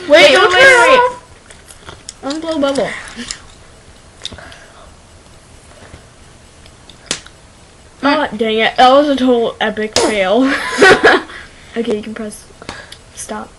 Wait, don't wait. Unblow bubble. Oh, dang it. That was a total epic fail. Okay, you can press stop.